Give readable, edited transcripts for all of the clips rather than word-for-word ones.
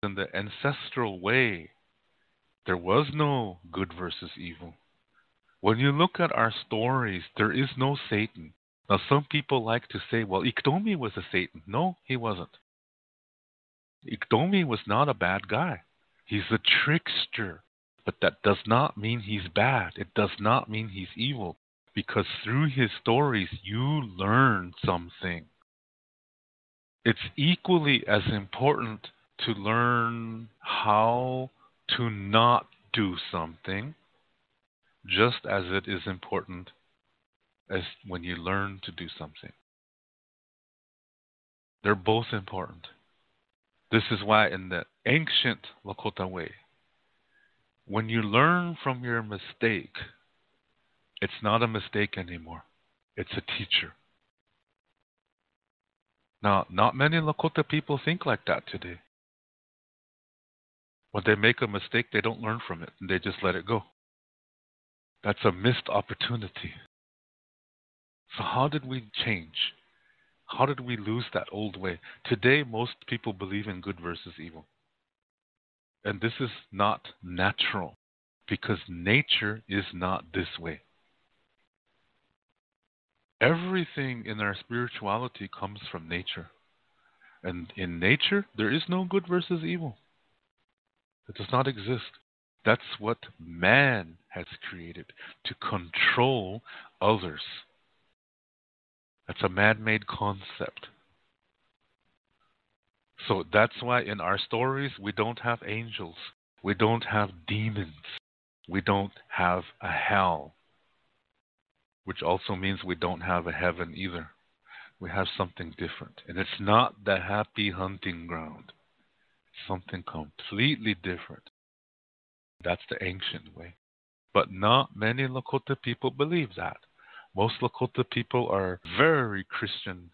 in the ancestral way, there was no good versus evil. When you look at our stories, there is no Satan. Now, some people like to say, well, Iktomi was a Satan. No, he wasn't. Iktomi was not a bad guy. He's a trickster. But that does not mean he's bad. It does not mean he's evil. Because through his stories, you learn something. It's equally as important to learn how to not do something, just as it is important as when you learn to do something. They're both important. This is why in the ancient Lakota way, when you learn from your mistake, it's not a mistake anymore. It's a teacher. Now, not many Lakota people think like that today. When they make a mistake, they don't learn from it, and they just let it go. That's a missed opportunity. So how did we change? How did we lose that old way? Today, most people believe in good versus evil. And this is not natural, because nature is not this way. Everything in our spirituality comes from nature. And in nature, there is no good versus evil. It does not exist. That's what man has created to control others. That's a man-made concept. So that's why in our stories, we don't have angels. We don't have demons. We don't have a hell, which also means we don't have a heaven either. We have something different. And it's not the happy hunting ground. It's something completely different. That's the ancient way. But not many Lakota people believe that. Most Lakota people are very Christian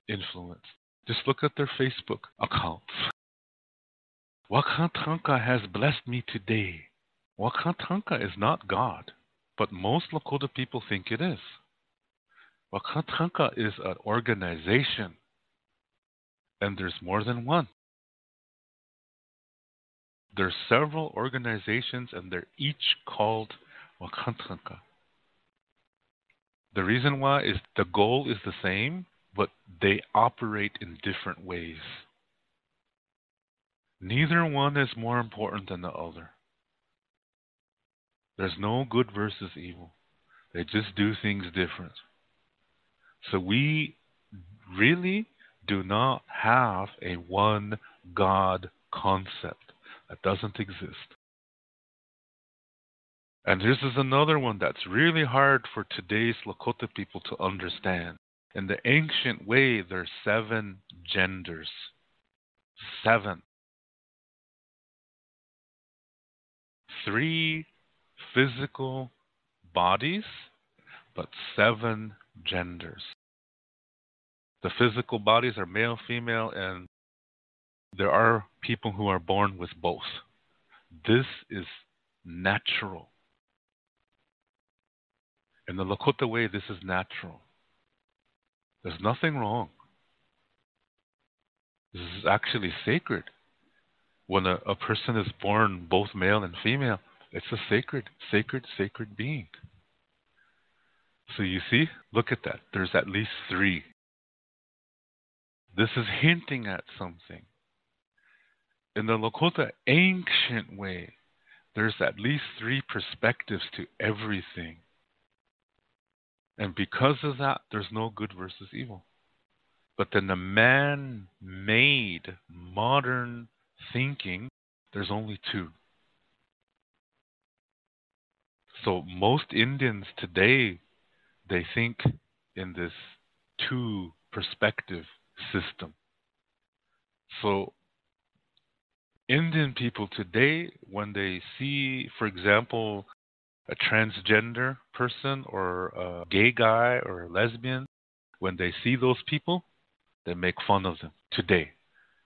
influenced. Just look at their Facebook accounts. Wakatanka has blessed me today. Wakatanka is not God, but most Lakota people think it is. Wakatanka is an organization, and there's more than one. There's several organizations, and they're each called Wakatanka. The reason why is the goal is the same, but they operate in different ways. Neither one is more important than the other. There's no good versus evil. They just do things different. So we really do not have a one God concept. That doesn't exist. And this is another one that's really hard for today's Lakota people to understand. In the ancient way, there's 7 genders. 7. 3 physical bodies, but 7 genders. The physical bodies are male, female, and there are people who are born with both. This is natural. In the Lakota way, this is natural. There's nothing wrong. This is actually sacred. When a person is born both male and female, it's a sacred being. So you see, look at that. There's at least 3. This is hinting at something. In the Lakota ancient way, there's at least 3 perspectives to everything. And because of that, there's no good versus evil. But in the man-made modern thinking, there's only 2. So most Indians today, they think in this 2 perspective system. So Indian people today, when they see, for example, a transgender person or a gay guy or a lesbian, when they see those people, they make fun of them today.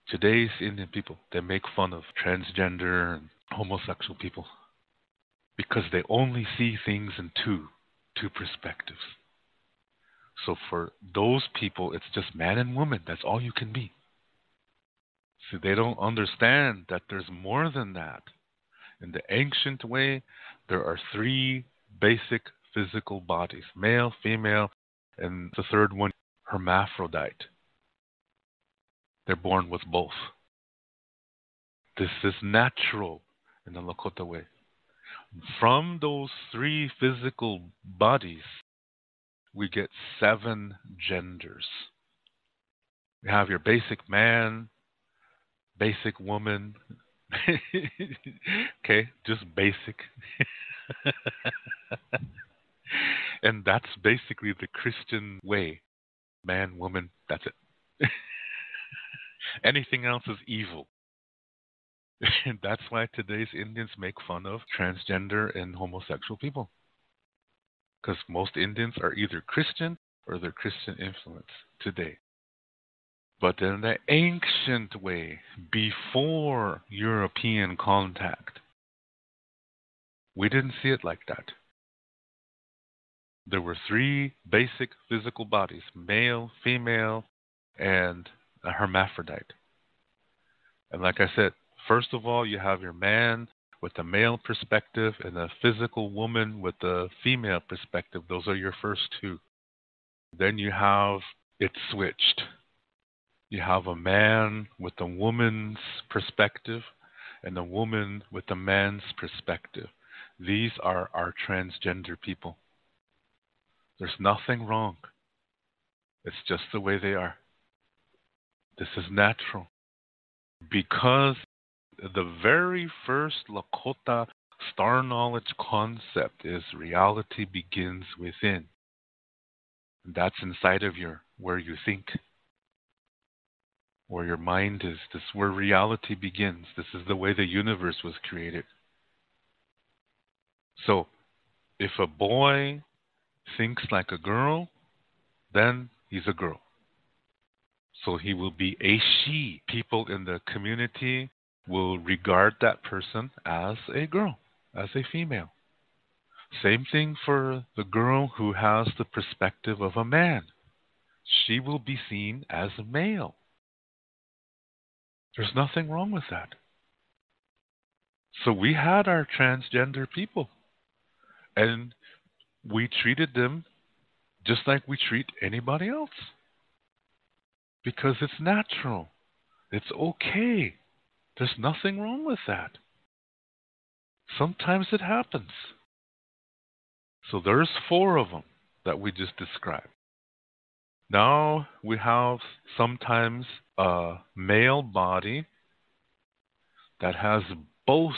Today's Indian people, they make fun of transgender and homosexual people because they only see things in two perspectives. So for those people, it's just man and woman. That's all you can be. See, they don't understand that there's more than that. In the ancient way, there are three basic physical bodies, male, female, and the third one, hermaphrodite. They're born with both. This is natural in the Lakota way. From those three physical bodies, we get 7 genders. You have your basic man, basic woman. Okay, just basic. And that's basically the Christian way. Man, woman, that's it. Anything else is evil. And that's why today's Indians make fun of transgender and homosexual people. Because most Indians are either Christian or they're Christian influence today. But in the ancient way, before European contact, we didn't see it like that. There were 3 basic physical bodies, male, female, and a hermaphrodite. And like I said, first of all, you have your man with the male perspective and a physical woman with the female perspective. Those are your first 2. Then you have it switched. You have a man with a woman's perspective and a woman with a man's perspective. These are our transgender people. There's nothing wrong. It's just the way they are. This is natural. Because the very first Lakota star knowledge concept is reality begins within. That's inside of where you think, where your mind is. This is where reality begins. This is the way the universe was created. So, if a boy thinks like a girl, then he's a girl. So he will be a she. People in the community will regard that person as a girl, as a female. Same thing for the girl who has the perspective of a man. She will be seen as a male. There's nothing wrong with that. So we had our transgender people, and we treated them just like we treat anybody else. Because it's natural. It's okay. There's nothing wrong with that. Sometimes it happens. So there's 4 of them that we just described. Now we have sometimes a male body that has both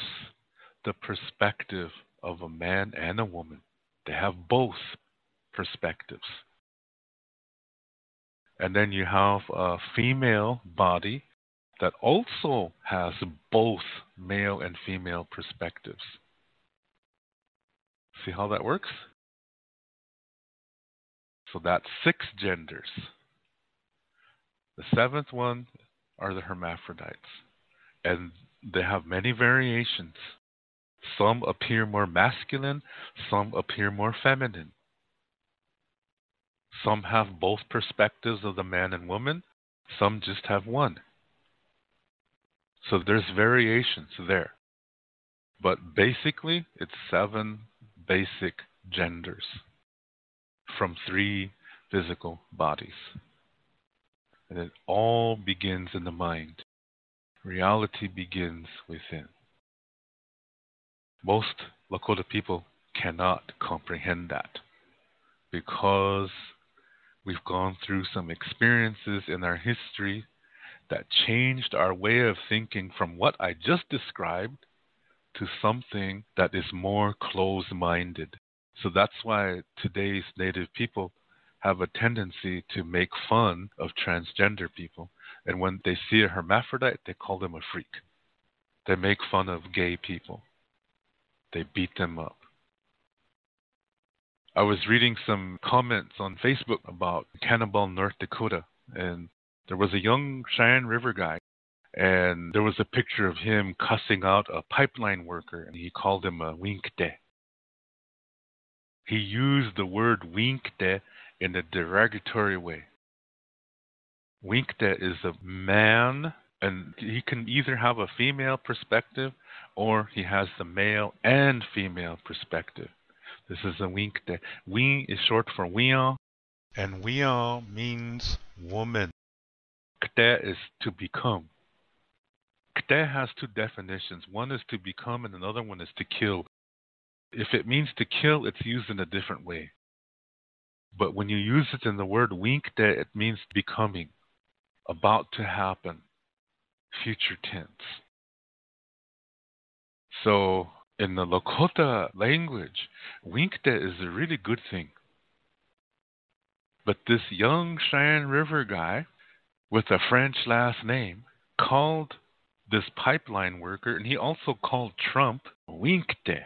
the perspective of a man and a woman. They have both perspectives. And then you have a female body that also has both male and female perspectives. See how that works? So that's 6 genders. The 7th one are the hermaphrodites. And they have many variations. Some appear more masculine, some appear more feminine. Some have both perspectives of the man and woman, some just have one. So there's variations there. But basically, it's 7 basic genders from 3 physical bodies. And it all begins in the mind. Reality begins within. Most Lakota people cannot comprehend that because we've gone through some experiences in our history that changed our way of thinking from what I just described to something that is more closed-minded. So that's why today's Native people have a tendency to make fun of transgender people. And when they see a hermaphrodite, they call them a freak. They make fun of gay people. They beat them up. I was reading some comments on Facebook about Cannibal, North Dakota, and there was a young Cheyenne River guy, and there was a picture of him cussing out a pipeline worker, and he called him a winkte. He used the word winkte in a derogatory way. Winkte is a man, And he can either have a female perspective or he has the male and female perspective. This is a winkte. Wing is short for wian, and wian means woman. Kte is to become. Kte has two definitions. One is to become and another one is to kill. If it means to kill, it's used in a different way. But when you use it in the word winkte, it means becoming, about to happen, future tense. So in the Lakota language, winkte is a really good thing. But this young Cheyenne River guy with a French last name called this pipeline worker, and he also called Trump, winkte.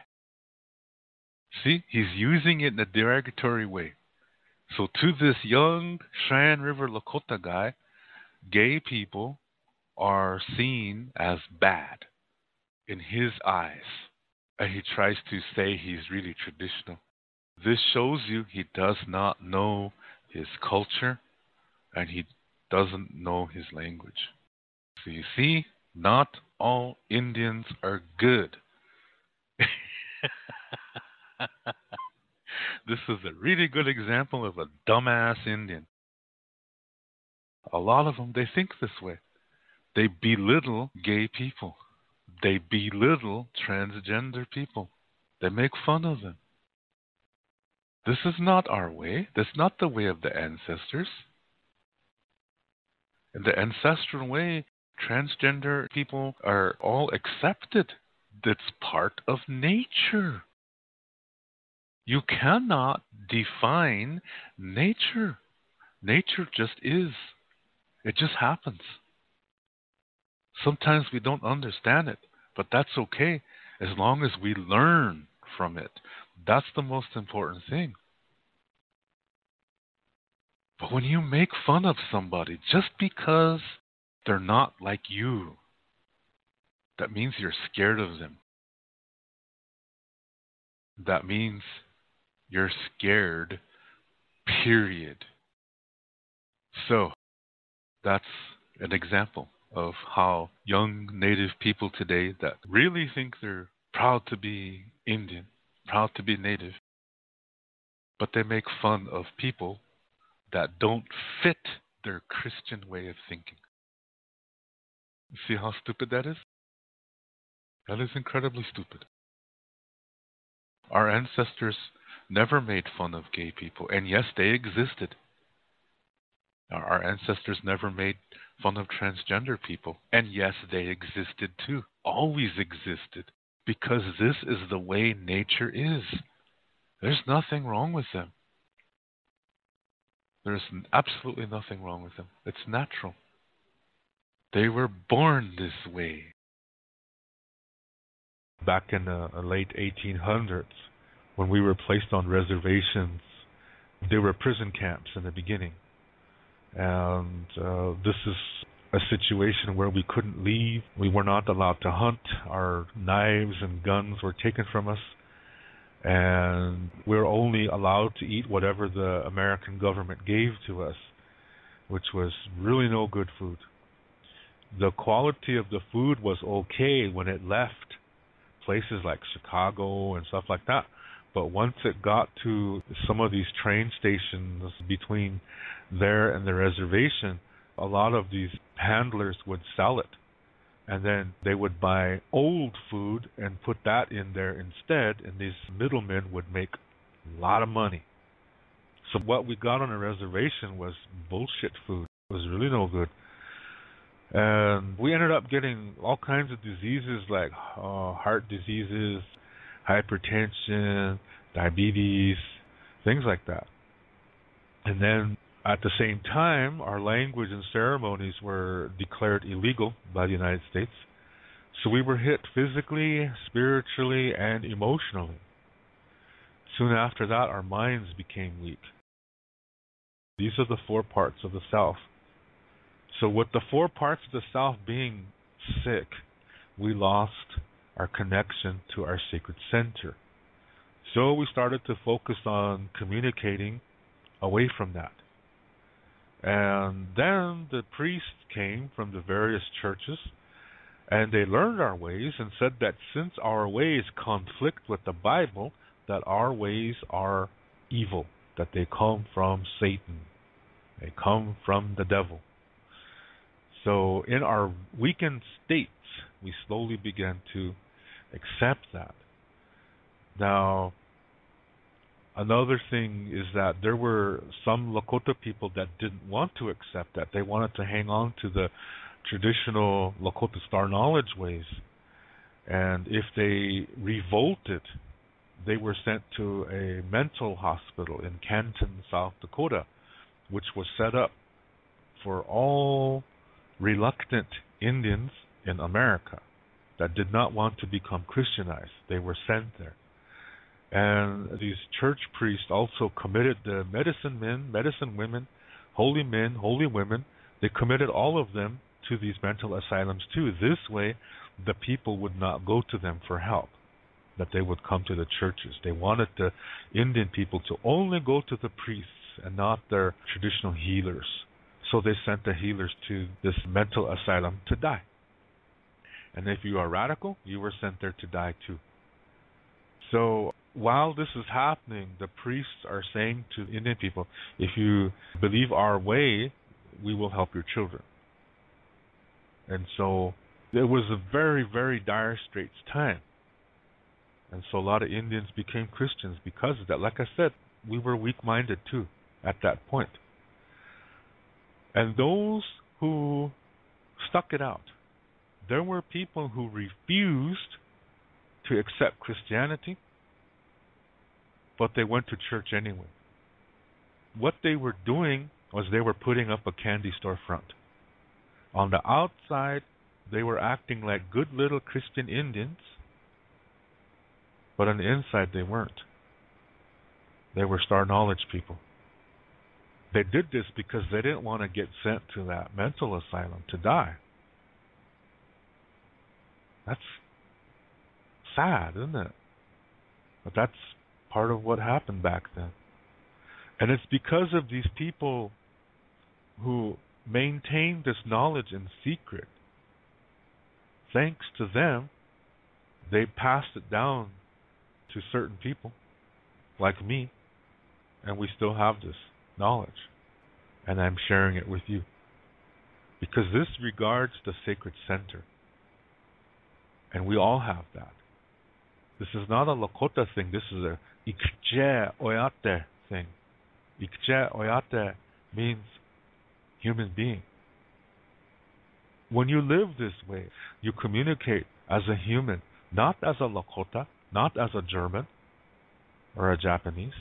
See, he's using it in a derogatory way. So to this young Cheyenne River Lakota guy, gay people are seen as bad in his eyes. And he tries to say he's really traditional. This shows you he does not know his culture and he doesn't know his language. So you see, not all Indians are good. This is a really good example of a dumbass Indian. A lot of them, they think this way. They belittle gay people. They belittle transgender people. They make fun of them. This is not our way. That's not the way of the ancestors. In the ancestral way, transgender people are all accepted. That's part of nature. You cannot define nature. Nature just is. It just happens. Sometimes we don't understand it, but that's okay as long as we learn from it. That's the most important thing. But when you make fun of somebody just because they're not like you, that means you're scared of them. That means you're scared, period. So, that's an example of how young Native people today that really think they're proud to be Indian, proud to be Native, but they make fun of people that don't fit their Christian way of thinking. See how stupid that is? That is incredibly stupid. Our ancestors never made fun of gay people, and yes, they existed. Our ancestors never made fun of transgender people, and yes, they existed too. Always existed, because this is the way nature is. There's nothing wrong with them. There's absolutely nothing wrong with them. It's natural. They were born this way. Back in the late 1800s, when we were placed on reservations, there were prison camps in the beginning. And this is a situation where we couldn't leave. We were not allowed to hunt. Our knives and guns were taken from us. And we were only allowed to eat whatever the American government gave to us, which was really no good food. The quality of the food was okay when it left places like Chicago and stuff like that. But once it got to some of these train stations between there and the reservation, a lot of these handlers would sell it. And then they would buy old food and put that in there instead, and these middlemen would make a lot of money. So what we got on a reservation was bullshit food. It was really no good. And we ended up getting all kinds of diseases like heart diseases, hypertension, diabetes, things like that. And then at the same time, our language and ceremonies were declared illegal by the United States. So we were hit physically, spiritually, and emotionally. Soon after that, our minds became weak. These are the 4 parts of the South. So with the 4 parts of the South being sick, we lost our connection to our sacred center. So we started to focus on communicating away from that. And then the priests came from the various churches, and they learned our ways and said that since our ways conflict with the Bible, that our ways are evil, that they come from Satan, they come from the devil. So in our weakened states, we slowly began to accept that. Now, another thing is that there were some Lakota people that didn't want to accept that. They wanted to hang on to the traditional Lakota Star Knowledge ways. And if they revolted, they were sent to a mental hospital in Canton, South Dakota, which was set up for all reluctant Indians in America that did not want to become Christianized. They were sent there. And these church priests also committed the medicine men, medicine women, holy men, holy women. They committed all of them to these mental asylums too. This way, the people would not go to them for help, that they would come to the churches. They wanted the Indian people to only go to the priests and not their traditional healers. So they sent the healers to this mental asylum to die. And if you are radical, you were sent there to die too. So while this is happening, the priests are saying to Indian people, if you believe our way, we will help your children. And so it was a very, very dire straits time. And so a lot of Indians became Christians because of that. Like I said, we were weak-minded too at that point. And those who stuck it out, there were people who refused to accept Christianity, but they went to church anyway. What they were doing was they were putting up a candy store front. On the outside, they were acting like good little Christian Indians, but on the inside they weren't. They were Star Knowledge people. They did this because they didn't want to get sent to that mental asylum to die. That's sad, isn't it? But that's part of what happened back then. And it's because of these people who maintained this knowledge in secret. Thanks to them, they passed it down to certain people, like me, and we still have this knowledge. And I'm sharing it with you. Because this regards the sacred center. And we all have that. This is not a Lakota thing. This is a Ikje Oyate thing. Ikje Oyate means human being. When you live this way, you communicate as a human, not as a Lakota, not as a German, or a Japanese,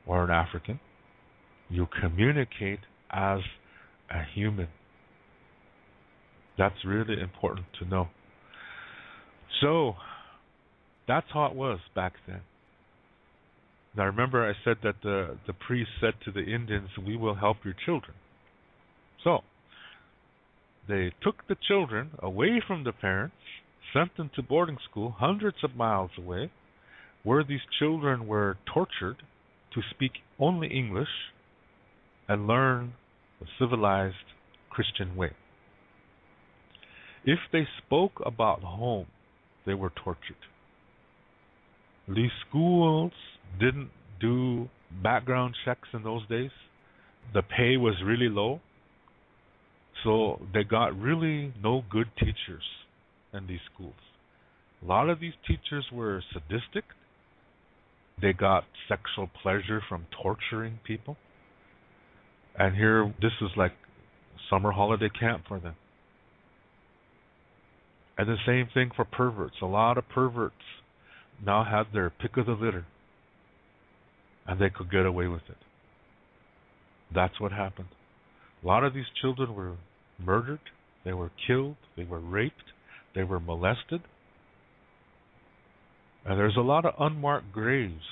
or an African. You communicate as a human. That's really important to know. So, that's how it was back then. Now remember I said that the priest said to the Indians, we will help your children. So, they took the children away from the parents, sent them to boarding school hundreds of miles away, where these children were tortured to speak only English and learn the civilized Christian way. If they spoke about home, they were tortured. These schools didn't do background checks in those days. The pay was really low. So they got really no good teachers in these schools. A lot of these teachers were sadistic. They got sexual pleasure from torturing people. And here, this is like summer holiday camp for them. And the same thing for perverts. A lot of perverts now had their pick of the litter. And they could get away with it. That's what happened. A lot of these children were murdered. They were killed. They were raped. They were molested. And there's a lot of unmarked graves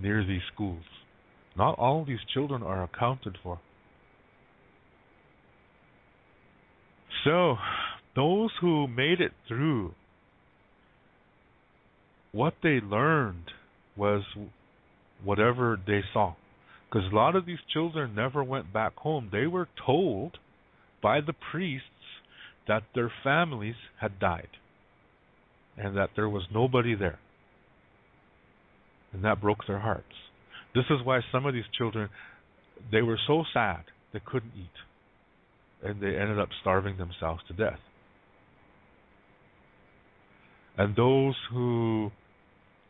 near these schools. Not all these children are accounted for. So, those who made it through, what they learned was whatever they saw. Because a lot of these children never went back home. They were told by the priests that their families had died and that there was nobody there. And that broke their hearts. This is why some of these children, they were so sad they couldn't eat. And they ended up starving themselves to death. And those who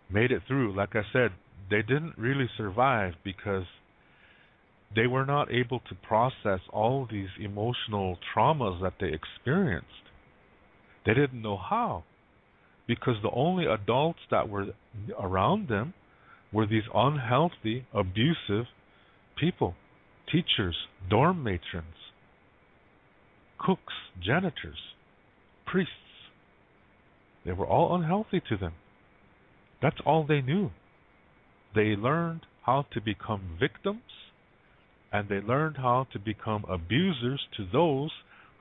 made it through, like I said, they didn't really survive because they were not able to process all these emotional traumas that they experienced. They didn't know how, because the only adults that were around them were these unhealthy, abusive people, teachers, dorm matrons, cooks, janitors, priests. They were all unhealthy to them. That's all they knew. They learned how to become victims, and they learned how to become abusers to those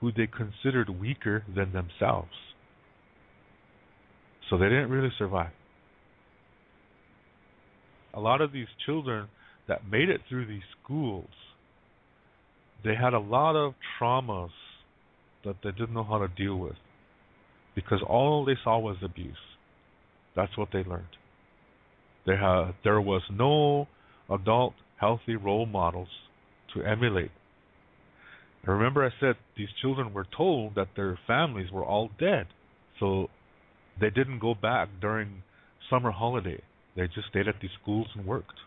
who they considered weaker than themselves. So they didn't really survive. A lot of these children that made it through these schools, they had a lot of traumas that they didn't know how to deal with, because all they saw was abuse. That's what they learned. There was no adult, healthy role models to emulate. And remember I said these children were told that their families were all dead. So they didn't go back during summer holiday. They just stayed at these schools and worked.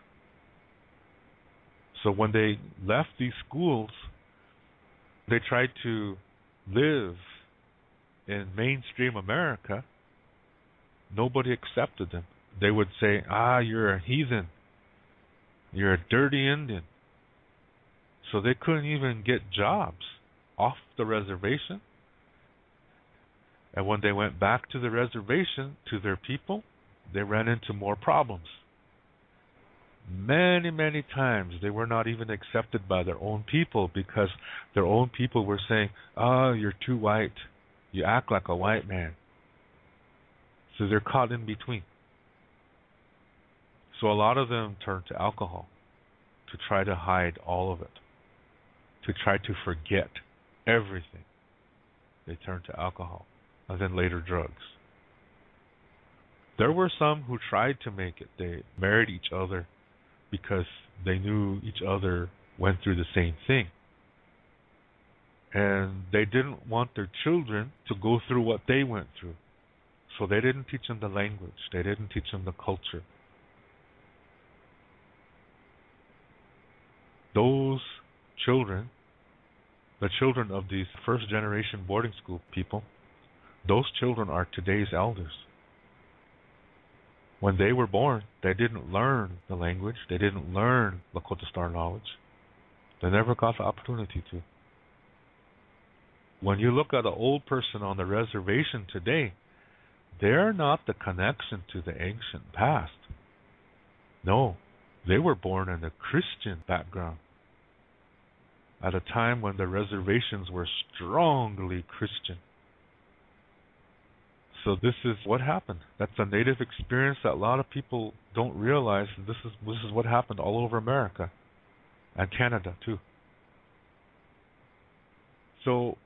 So when they left these schools, they tried to live in mainstream America. Nobody accepted them. They would say, you're a heathen. You're a dirty Indian. So they couldn't even get jobs off the reservation. And when they went back to the reservation, to their people, they ran into more problems. Many, many times they were not even accepted by their own people, because their own people were saying, you're too white. You act like a white man. So they're caught in between. So a lot of them turned to alcohol to try to hide all of it, to try to forget everything. They turned to alcohol, and then later drugs. There were some who tried to make it. They married each other because they knew each other went through the same thing. And they didn't want their children to go through what they went through. So they didn't teach them the language. They didn't teach them the culture. Those children, the children of these first generation boarding school people, those children are today's elders. When they were born, they didn't learn the language. They didn't learn Lakota Star knowledge. They never got the opportunity to. When you look at an old person on the reservation today, they're not the connection to the ancient past. No, they were born in a Christian background at a time when the reservations were strongly Christian. So this is what happened. That's a native experience that a lot of people don't realize. This is what happened all over America and Canada too. So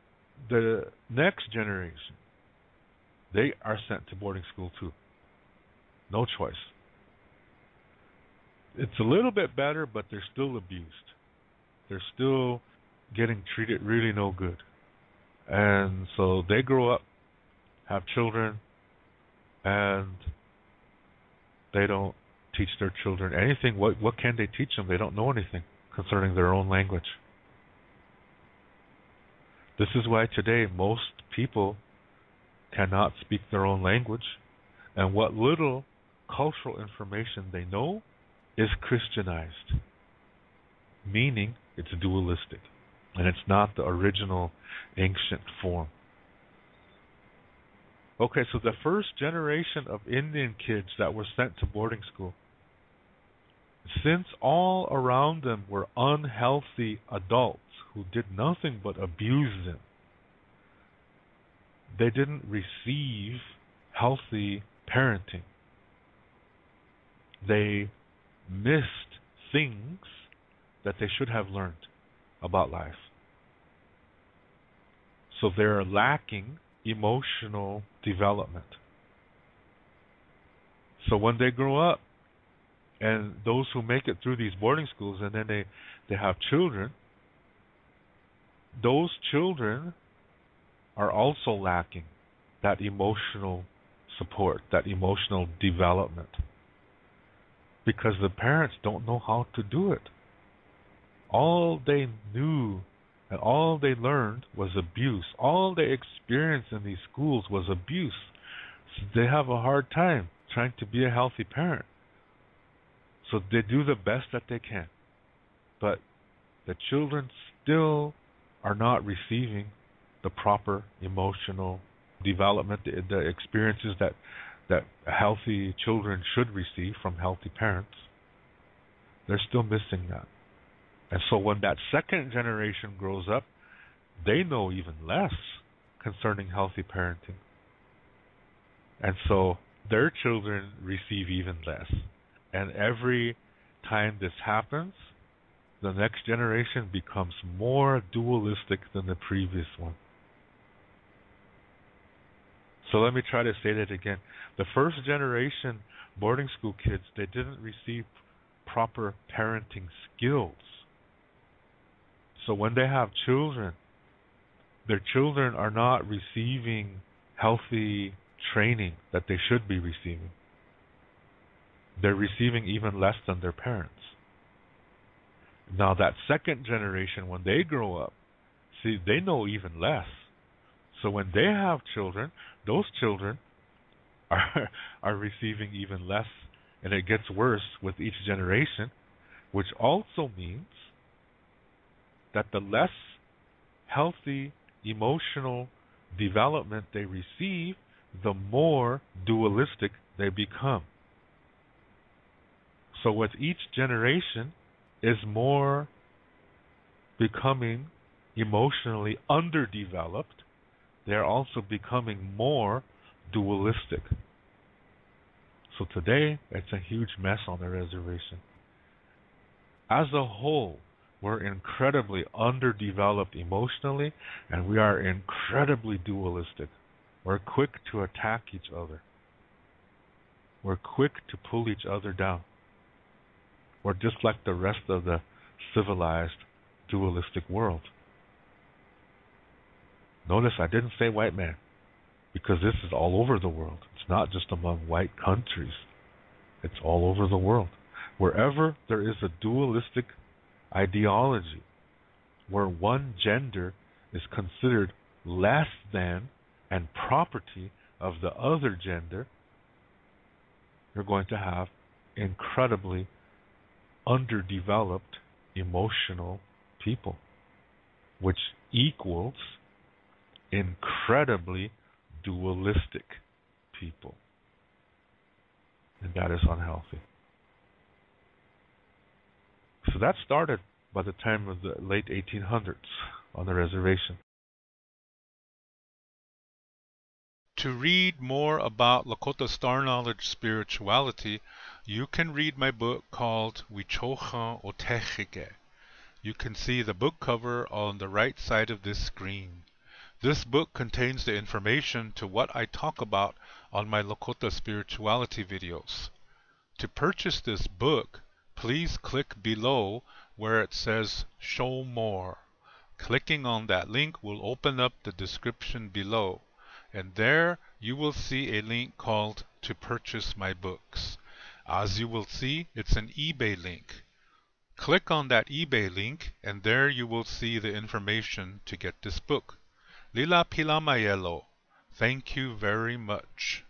the next generation, they are sent to boarding school too. No choice. It's a little bit better, but they're still abused. They're still getting treated really no good. And so they grow up, have children, and they don't teach their children anything. What can they teach them? They don't know anything concerning their own language. This is why today most people cannot speak their own language, and what little cultural information they know is Christianized, meaning it's dualistic, and it's not the original ancient form. Okay, so the first generation of Indian kids that were sent to boarding school, since all around them were unhealthy adults who did nothing but abuse them, they didn't receive healthy parenting. They missed things that they should have learned about life. So they're lacking emotional development. So when they grow up, and those who make it through these boarding schools and then they have children, those children are also lacking that emotional support, that emotional development. Because the parents don't know how to do it. All they knew and all they learned was abuse. All they experienced in these schools was abuse. So they have a hard time trying to be a healthy parent. So they do the best that they can. But the children still are not receiving the proper emotional development, the experiences that healthy children should receive from healthy parents. They're still missing that. And so when that second generation grows up, they know even less concerning healthy parenting. And so their children receive even less. And every time this happens, the next generation becomes more dualistic than the previous one. So let me try to say that again. The first generation boarding school kids, they didn't receive proper parenting skills. So when they have children, their children are not receiving healthy training that they should be receiving. They're receiving even less than their parents. Now that second generation, when they grow up, see, they know even less. So when they have children, those children are receiving even less, and it gets worse with each generation, which also means that the less healthy emotional development they receive, the more dualistic they become. So with each generation is more becoming emotionally underdeveloped, they're also becoming more dualistic. So today, it's a huge mess on the reservation. As a whole, we're incredibly underdeveloped emotionally, and we are incredibly dualistic. We're quick to attack each other. We're quick to pull each other down. We're just like the rest of the civilized, dualistic world. Notice I didn't say white man, because this is all over the world. It's not just among white countries. It's all over the world. Wherever there is a dualistic ideology, where one gender is considered less than and property of the other gender, you're going to have incredibly underdeveloped emotional people, which equals incredibly dualistic people. And that is unhealthy. So that started by the time of the late 1800s on the reservation. To read more about Lakota Star Knowledge spirituality, you can read my book called Wichocha Otechike. You can see the book cover on the right side of this screen. This book contains the information to what I talk about on my Lakota spirituality videos. To purchase this book, please click below where it says Show More. Clicking on that link will open up the description below, and there you will see a link called To Purchase My Books. As you will see, it's an eBay link. Click on that eBay link, and there you will see the information to get this book. Lila Pila Mayelo. Thank you very much.